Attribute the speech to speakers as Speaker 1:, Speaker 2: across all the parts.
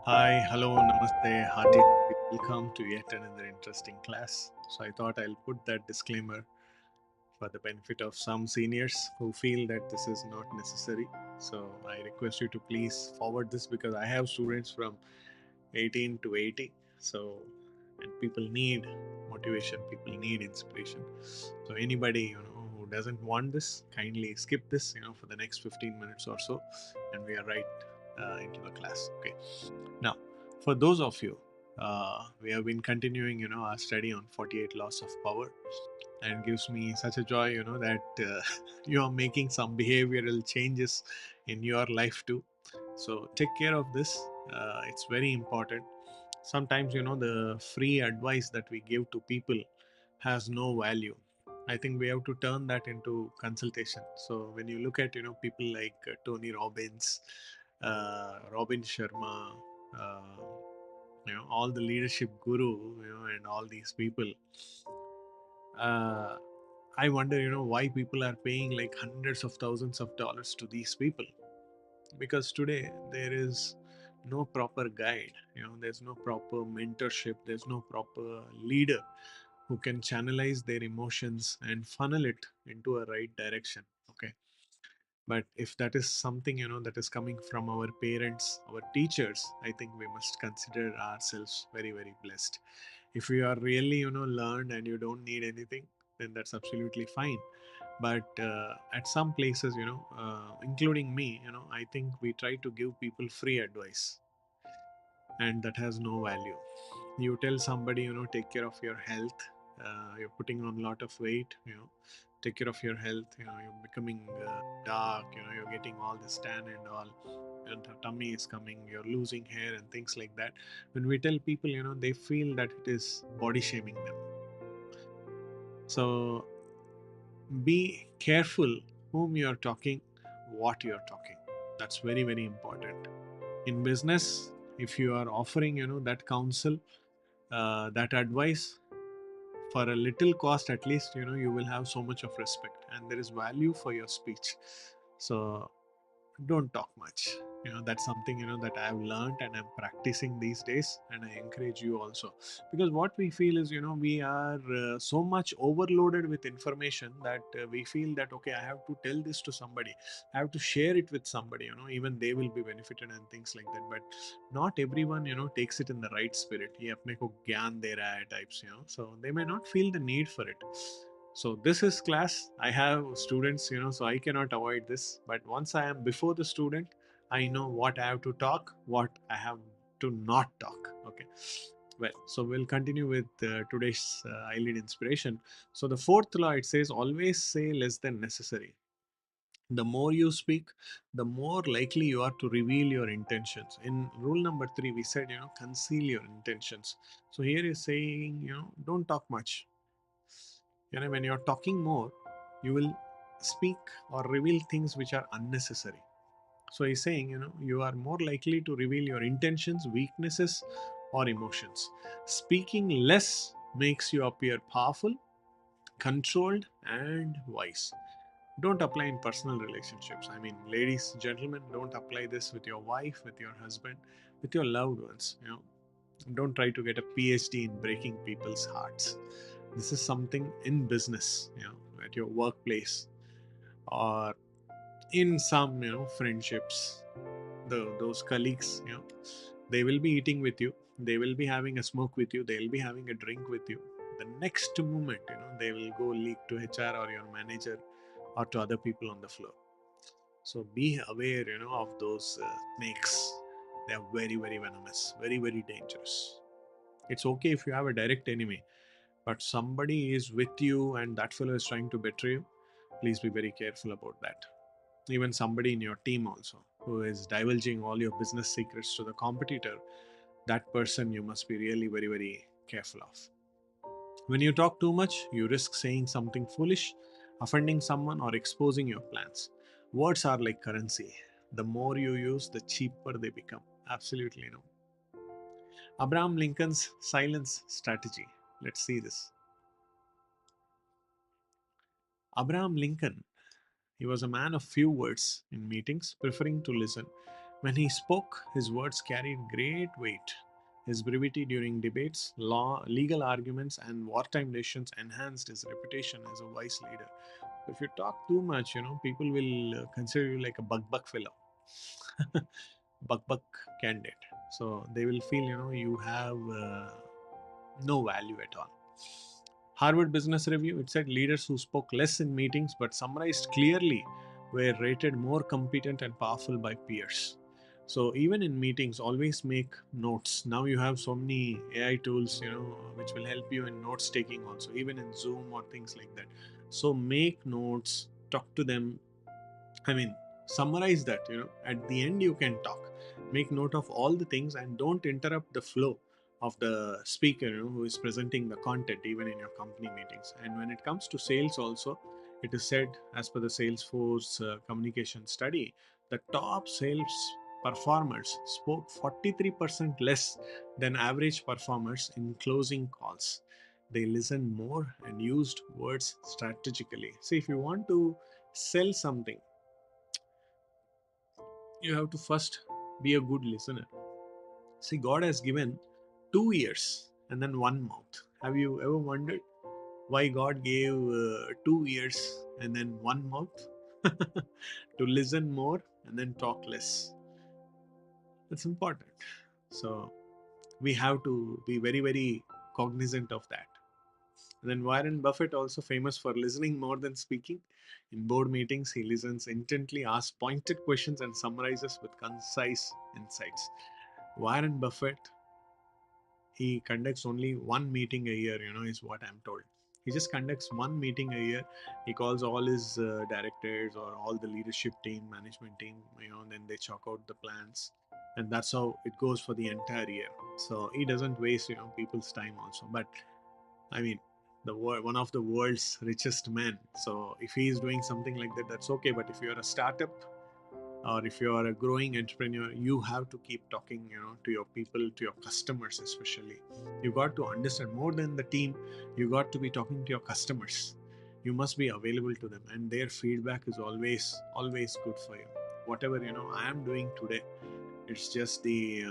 Speaker 1: Hi, hello, namaste, hearty welcome to yet another interesting class. So I thought I'll put that disclaimer for the benefit of some seniors who feel that this is not necessary. So I request you to please forward this because I have students from 18 to 80. So and people need motivation, people need inspiration. So anybody who doesn't want this, kindly skip this for the next 15 minutes or so, and we are right into the class. Okay. Now, for those of you, we have been continuing, our study on 48 laws of power, and gives me such a joy, that you are making some behavioral changes in your life too. So take care of this. It's very important. Sometimes, the free advice that we give to people has no value. I think we have to turn that into consultation. So when you look at, people like Tony Robbins, Robin Sharma, uh, all the leadership guru, and all these people, uh, I wonder, why people are paying like hundreds of thousands of dollars to these people. Because today there is no proper guide, there's no proper mentorship, there's no proper leader who can channelize their emotions and funnel it into a right direction. Okay. But if that is something, that is coming from our parents, our teachers, I think we must consider ourselves very, very blessed. If you are really, learned and you don't need anything, then that's absolutely fine. But at some places, including me, I think we try to give people free advice, and that has no value. You tell somebody, take care of your health. You're putting on a lot of weight, take care of your health. You're becoming dark, you're getting all this tan and all, and the tummy is coming, you're losing hair and things like that. When we tell people, they feel that it is body shaming them. So be careful whom you are talking, what you are talking. That's very, very important. In business, if you are offering, that counsel, that advice, for a little cost, at least, you will have so much of respect and there is value for your speech. So don't talk much. That's something that I've learned and I'm practicing these days, and I encourage you also. Because what we feel is, we are so much overloaded with information that we feel that, okay, I have to tell this to somebody, I have to share it with somebody, even they will be benefited and things like that. But not everyone, takes it in the right spirit. Ye apne ko gyan de raha hai types, so they may not feel the need for it. So this is class. I have students, so I cannot avoid this. But once I am before the student, I know what I have to talk, what I have to not talk. Okay. Well, so we'll continue with today's iLead inspiration. So the fourth law, it says always say less than necessary. The more you speak, the more likely you are to reveal your intentions. In rule number 3, we said, conceal your intentions. So here is saying, don't talk much. When you're talking more, you will speak or reveal things which are unnecessary. So he's saying, you are more likely to reveal your intentions, weaknesses, or emotions. Speaking less makes you appear powerful, controlled, and wise. Don't apply in personal relationships. I mean, ladies, gentlemen, don't apply this with your wife, with your husband, with your loved ones. Don't try to get a PhD in breaking people's hearts. This is something in business, at your workplace, or in some, friendships. Those colleagues, they will be eating with you, they will be having a smoke with you, they'll be having a drink with you. The next moment, they will go leak to HR or your manager or to other people on the floor. So be aware, of those snakes. They are very, very venomous, very, very dangerous. It's okay if you have a direct enemy, but somebody is with you and that fellow is trying to betray you. Please be very careful about that. Even somebody in your team also who is divulging all your business secrets to the competitor, that person you must be really very, very careful of. When you talk too much, you risk saying something foolish, offending someone, or exposing your plans. Words are like currency. The more you use, the cheaper they become. Absolutely no. Abraham Lincoln's silence strategy. Let's see this. Abraham Lincoln, he was a man of few words in meetings, preferring to listen. When he spoke, his words carried great weight. His brevity during debates, legal arguments, and wartime decisions enhanced his reputation as a wise leader. If you talk too much, people will consider you like a buck fellow, buck candidate. So they will feel, you have no value at all. Harvard Business Review, it said leaders who spoke less in meetings but summarized clearly were rated more competent and powerful by peers. So even in meetings, always make notes. Now you have so many AI tools, which will help you in notes taking also, even in Zoom or things like that. So make notes, talk to them, summarize that, at the end you can talk. Make note of all the things and don't interrupt the flow of the speaker, who is presenting the content, even in your company meetings. And when it comes to sales, also, it is said, as per the Salesforce communication study, the top sales performers spoke 43% less than average performers in closing calls. They listened more and used words strategically. See, if you want to sell something, you have to first be a good listener. See, God has given 2 ears and then one mouth. Have you ever wondered why God gave 2 ears and then one mouth? To listen more and then talk less. That's important. So we have to be very, very cognizant of that. And then Warren Buffett, also famous for listening more than speaking. In board meetings, he listens intently, asks pointed questions, and summarizes with concise insights. Warren Buffett, he conducts only one meeting a year, is what I'm told. He just conducts one meeting a year. He calls all his directors or all the leadership team, management team, then they chalk out the plans. And that's how it goes for the entire year. So he doesn't waste, people's time also. But I mean, one of the world's richest men. So if he is doing something like that, that's okay. But if you're a startup, or if you are a growing entrepreneur, you have to keep talking, to your people, to your customers especially. You got to understand more than the team. You got to be talking to your customers. You must be available to them, and their feedback is always good for you. Whatever I am doing today, it's just the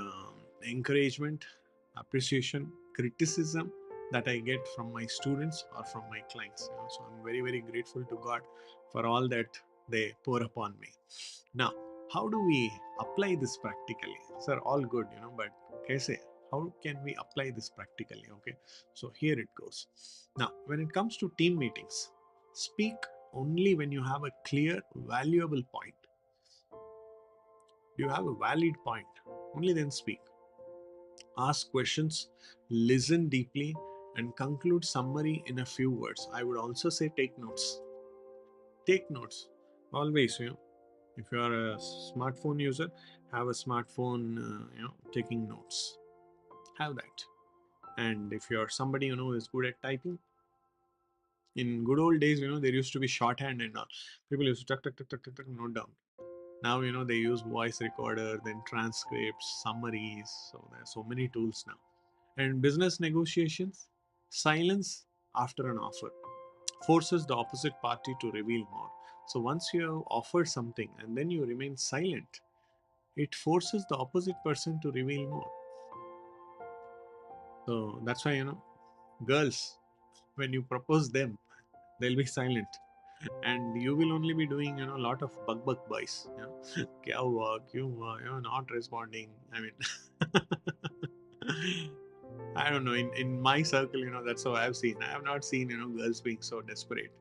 Speaker 1: encouragement, appreciation, criticism that I get from my students or from my clients. So I'm very, very grateful to God for all that they pour upon me. Now, how do we apply this practically? Sir, all good, but kaise? How can we apply this practically? Okay, so here it goes. Now, when it comes to team meetings, speak only when you have a clear, valuable point. You have a valid point, only then speak. Ask questions, listen deeply, and conclude summary in a few words. I would also say take notes. Take notes. Always, if you are a smartphone user, have a smartphone, taking notes. Have that. And if you're somebody, who is good at typing, in good old days, there used to be shorthand and all. People used to tuck, tuck, tuck, tuck, tuck, tuck, note down. Now, they use voice recorder, then transcripts, summaries. So there are so many tools now. And business negotiations, silence after an offer forces the opposite party to reveal more. So once you have offered something and then you remain silent, it forces the opposite person to reveal more. So that's why, girls, when you propose them, they'll be silent. And you will only be doing, a lot of bug boys. Kya hua, kyun hua, not responding. I mean, I don't know. In my circle, that's how I've seen. I have not seen, girls being so desperate.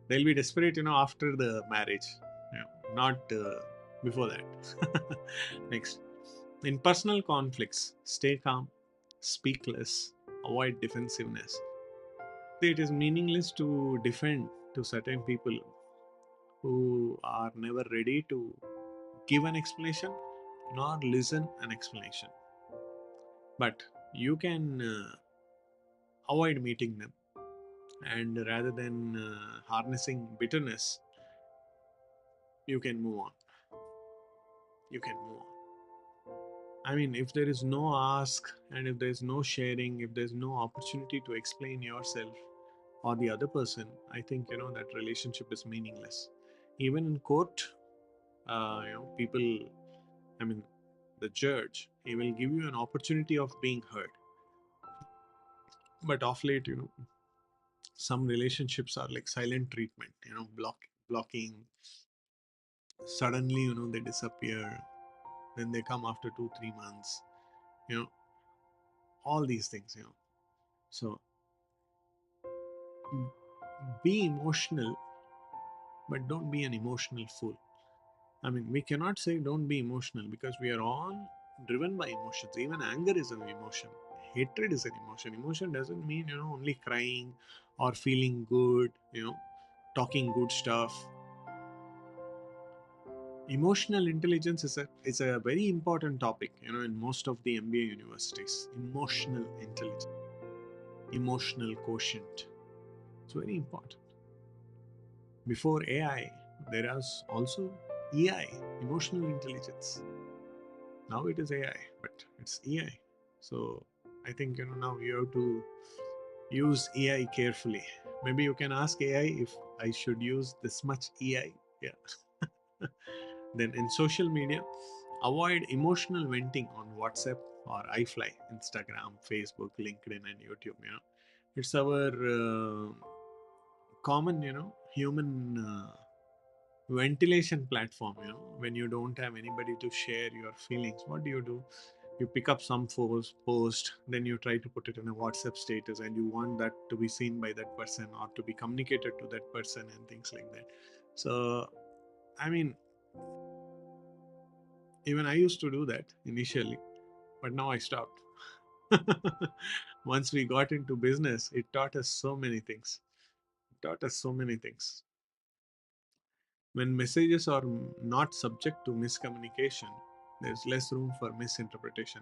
Speaker 1: They'll be desperate, after the marriage, not before that. Next, in personal conflicts, stay calm, speak less, avoid defensiveness. See, it is meaningless to defend to certain people who are never ready to give an explanation nor listen an explanation. But you can avoid meeting them, and rather than harnessing bitterness, you can move on. You can move on. I mean, if there is no ask and if there is no sharing, if there is no opportunity to explain yourself or the other person, I think that relationship is meaningless. Even in court, people, I mean, the judge. He will give you an opportunity of being heard. But of late, some relationships are like silent treatment, blocking. Suddenly, they disappear. Then they come after 2, 3 months. You know, all these things. So be emotional, but don't be an emotional fool. I mean, we cannot say don't be emotional because we are all driven by emotions. Even anger is an emotion. Hatred is an emotion. Emotion doesn't mean, only crying or feeling good, talking good stuff. Emotional intelligence is a very important topic, in most of the MBA universities. Emotional intelligence, emotional quotient. It's very important. Before AI, there was also EI, emotional intelligence. Now it is AI, but it's EI. So I think now you have to use AI carefully. Maybe you can ask AI if I should use this much AI. Yeah. Then in social media, avoid emotional venting on WhatsApp or iFly, Instagram, Facebook, LinkedIn, and YouTube. It's our common, human ventilation platform. When you don't have anybody to share your feelings, what do? You pick up some post, then you try to put it in a WhatsApp status, and you want that to be seen by that person or to be communicated to that person and things like that. So I mean, even I used to do that initially, but now I stopped. Once we got into business, it taught us so many things. It taught us so many things. When messages are not subject to miscommunication, there's less room for misinterpretation.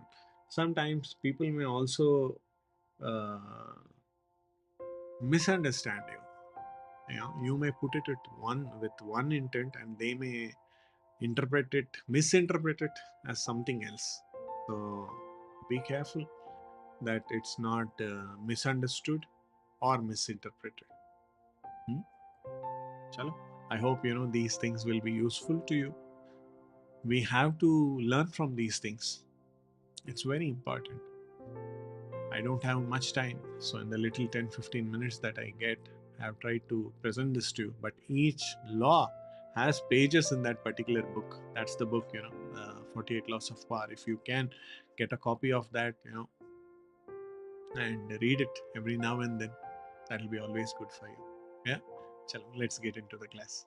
Speaker 1: Sometimes people may also uh, misunderstand you. You may put it with one intent, and they may misinterpret it as something else. So be careful that it's not misunderstood or misinterpreted. Hmm? Chalo. I hope these things will be useful to you. We have to learn from these things. It's very important. I don't have much time, so in the little 10-15 minutes that I get, I have tried to present this to you. But each law has pages in that particular book. That's the book, 48 Laws of Power. If you can get a copy of that, and read it every now and then, that'll be always good for you. Yeah? Chalo, let's get into the class.